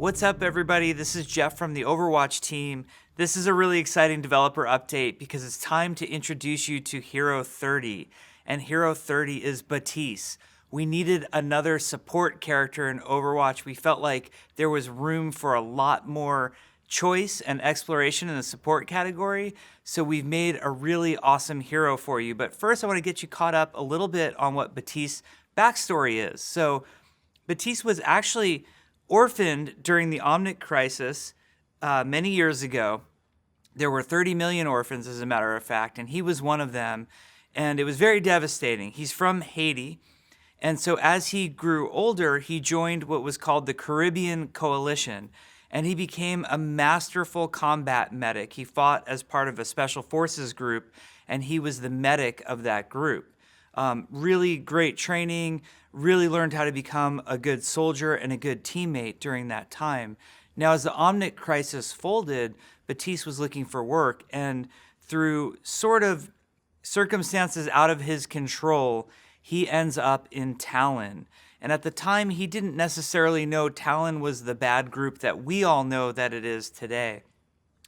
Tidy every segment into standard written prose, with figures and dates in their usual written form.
What's up, everybody? This is Jeff from the Overwatch team. This is a really exciting developer update because it's time to introduce you to Hero 30. And Hero 30 is Baptiste. We needed another support character in Overwatch. We felt like there was room for a lot more choice and exploration in the support category. So we've made a really awesome hero for you. But first, I want to get you caught up a little bit on what Baptiste's backstory is. So Baptiste was actually orphaned during the Omnic crisis many years ago. There were 30 million orphans, as a matter of fact, and he was one of them. And it was very devastating. He's from Haiti. And so as he grew older, he joined what was called the Caribbean Coalition. And he became a masterful combat medic. He fought as part of a special forces group, and he was the medic of that group. Really great training, really learned how to become a good soldier and a good teammate during that time. Now, as the Omnic crisis folded, Baptiste was looking for work, and through sort of circumstances out of his control, he ends up in Talon. And at the time, he didn't necessarily know Talon was the bad group that we all know that it is today.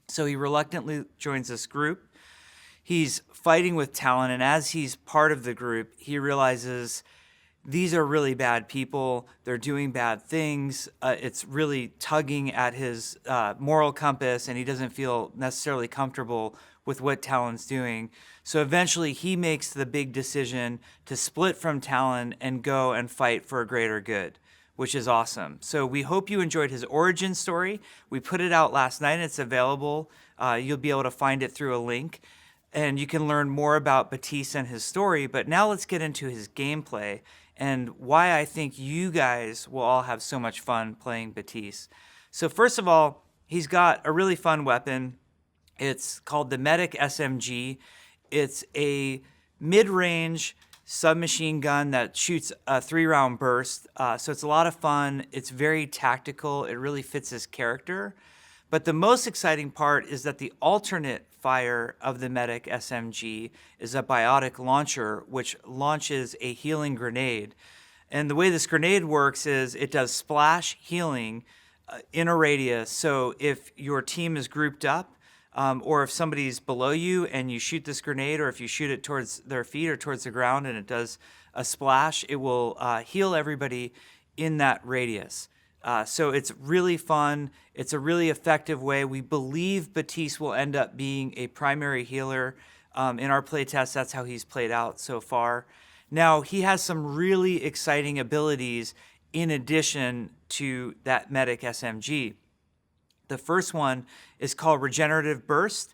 So he reluctantly joins this group. He's fighting with Talon, and as he's part of the group, he realizes these are really bad people. They're doing bad things. It's really tugging at his moral compass, and he doesn't feel necessarily comfortable with what Talon's doing. So eventually he makes the big decision to split from Talon and go and fight for a greater good, which is awesome. So we hope you enjoyed his origin story. We put it out last night, and it's available. You'll be able to find it through a link, and you can learn more about Baptiste and his story. But now let's get into his gameplay and why I think you guys will all have so much fun playing Baptiste. So first of all, he's got a really fun weapon. It's called the Medic SMG. It's a mid-range submachine gun that shoots a 3-round burst. So it's a lot of fun. It's very tactical. It really fits his character. But the most exciting part is that the alternate fire of the Medic SMG is a biotic launcher, which launches a healing grenade. And the way this grenade works is it does splash healing in a radius. So if your team is grouped up, or if somebody's below you and you shoot this grenade, or if you shoot it towards their feet or towards the ground and it does a splash, it will heal everybody in that radius. So it's really fun. It's a really effective way. We believe Baptiste will end up being a primary healer. In our playtest, that's how he's played out so far. Now, he has some really exciting abilities in addition to that Medic SMG. The first one is called Regenerative Burst.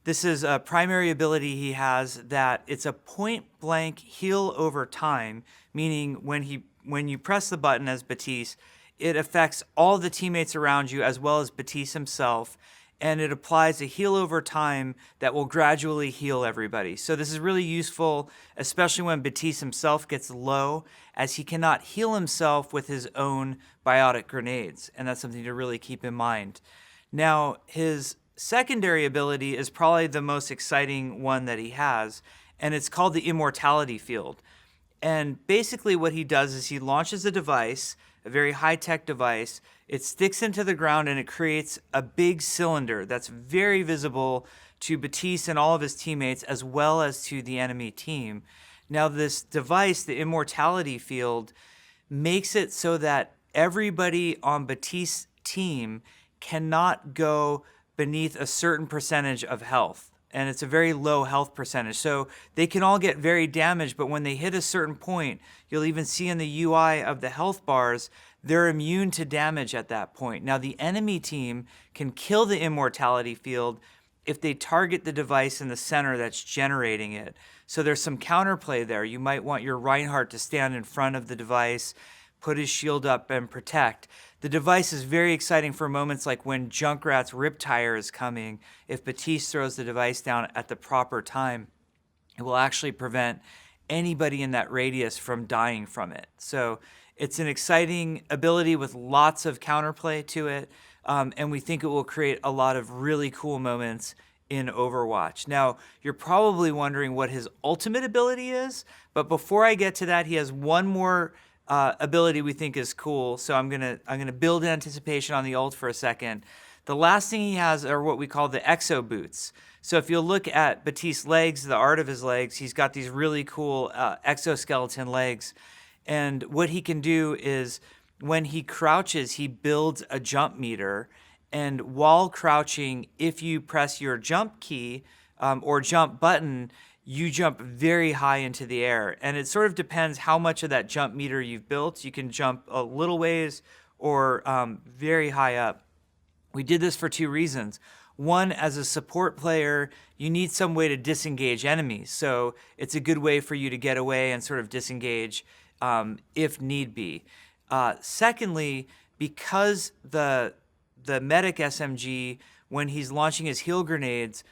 This is a primary ability he has that it's a point-blank heal over time, meaning when you press the button as Baptiste, it affects all the teammates around you as well as Baptiste himself, and it applies a heal over time that will gradually heal everybody. So this is really useful, especially when Baptiste himself gets low, as he cannot heal himself with his own biotic grenades, and that's something to really keep in mind. Now, his secondary ability is probably the most exciting one that he has, and it's called the Immortality Field. And basically what he does is he launches a device, a very high-tech device. It sticks into the ground and it creates a big cylinder that's very visible to Baptiste and all of his teammates as well as to the enemy team. Now this device, the Immortality Field, makes it so that everybody on Baptiste's team cannot go beneath a certain percentage of health. And it's a very low health percentage. So they can all get very damaged, but when they hit a certain point, you'll even see in the UI of the health bars, they're immune to damage at that point. Now the enemy team can kill the Immortality Field if they target the device in the center that's generating it. So there's some counterplay there. You might want your Reinhardt to stand in front of the device, put his shield up and protect. The device is very exciting for moments like when Junkrat's Riptire is coming. If Baptiste throws the device down at the proper time, it will actually prevent anybody in that radius from dying from it. So it's an exciting ability with lots of counterplay to it, and we think it will create a lot of really cool moments in Overwatch. Now, you're probably wondering what his ultimate ability is, but before I get to that, he has one more ability we think is cool. So I'm gonna build anticipation on the ult for a second. The last thing he has are what we call the Exo Boots. So if you'll look at Baptiste's legs, the art of his legs, he's got these really cool exoskeleton legs. And what he can do is when he crouches, he builds a jump meter. And while crouching, if you press your jump key or jump button, you jump very high into the air. And it sort of depends how much of that jump meter you've built. You can jump a little ways or very high up. We did this for two reasons. One, as a support player, you need some way to disengage enemies. So it's a good way for you to get away and sort of disengage if need be. Secondly, because the medic SMG, when he's launching his heal grenades,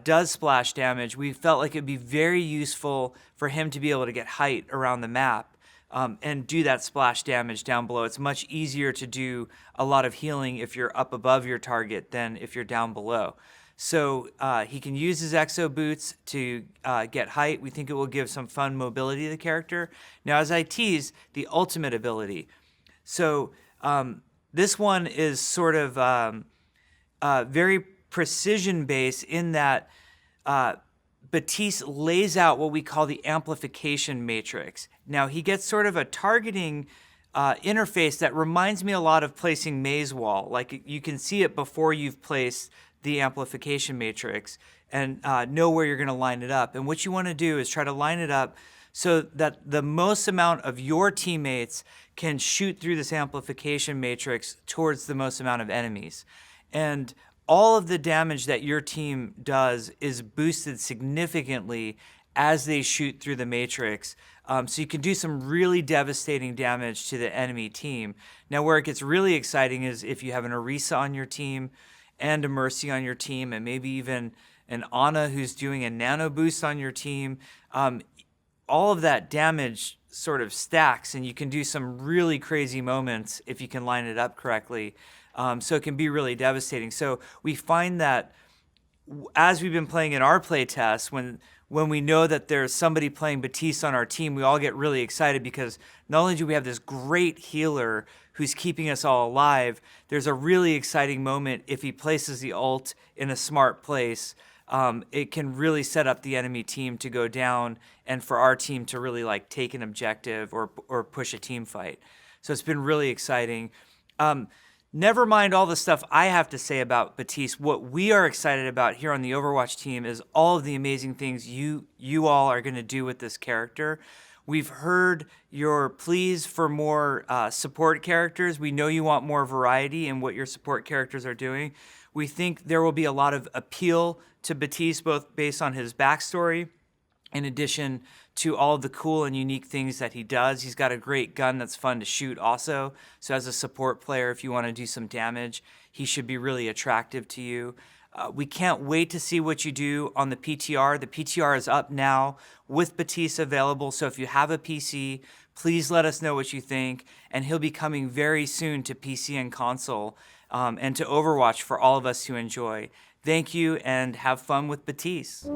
does splash damage, we felt like it'd be very useful for him to be able to get height around the map and do that splash damage down below. It's much easier to do a lot of healing if you're up above your target than if you're down below. So he can use his Exo Boots to get height. We think it will give some fun mobility to the character. Now, as I tease, the ultimate ability. So this one is sort of very precision-based in that Baptiste lays out what we call the Amplification Matrix. Now, he gets sort of a targeting interface that reminds me a lot of placing Maze Wall. Like, you can see it before you've placed the Amplification Matrix and know where you're going to line it up. And what you want to do is try to line it up so that the most amount of your teammates can shoot through this Amplification Matrix towards the most amount of enemies. And all of the damage that your team does is boosted significantly as they shoot through the matrix. So you can do some really devastating damage to the enemy team. Now, where it gets really exciting is if you have an Orisa on your team and a Mercy on your team, and maybe even an Ana who's doing a nano boost on your team. All of that damage sort of stacks, and you can do some really crazy moments if you can line it up correctly. So it can be really devastating. So we find that as we've been playing in our play tests, when we know that there's somebody playing Baptiste on our team, we all get really excited because not only do we have this great healer who's keeping us all alive, there's a really exciting moment if he places the ult in a smart place. It can really set up the enemy team to go down and for our team to really like take an objective or push a team fight. So it's been really exciting. Never mind all the stuff I have to say about Baptiste. What we are excited about here on the Overwatch team is all of the amazing things you all are going to do with this character. We've heard your pleas for more support characters. We know you want more variety in what your support characters are doing. We think there will be a lot of appeal to Baptiste, both based on his backstory, in addition to all of the cool and unique things that he does. He's got a great gun that's fun to shoot also. So as a support player, if you want to do some damage, he should be really attractive to you. We can't wait to see what you do on the PTR. The PTR is up now with Baptiste available. So if you have a PC, please let us know what you think. And he'll be coming very soon to PC and console and to Overwatch for all of us to enjoy. Thank you and have fun with Baptiste.